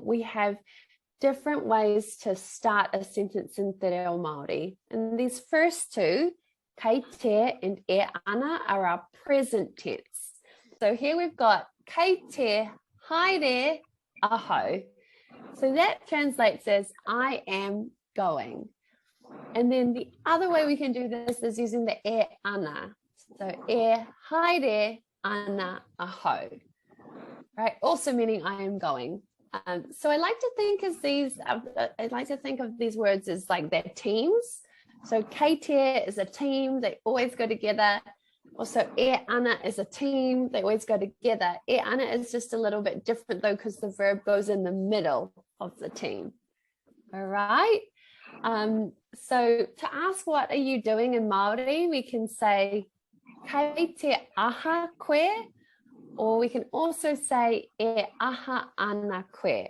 we have different ways to start a sentence in Te Reo Māori. And these first two, kei te and e ana, are our present tense. So here we've got kei te haere aho. So that translates as I am going. And then the other way we can do this is using the e ana. So e haere ana aho, right? Also meaning I am going. So I like to think of these words as like they're teams. So kei te is a team, they always go together. Also, e ana is a team, they always go together. E ana is just a little bit different though, because the verb goes in the middle of the team. All right. So to ask what are you doing in Māori, we can say kei te aha koe, or we can also say e aha ana koe.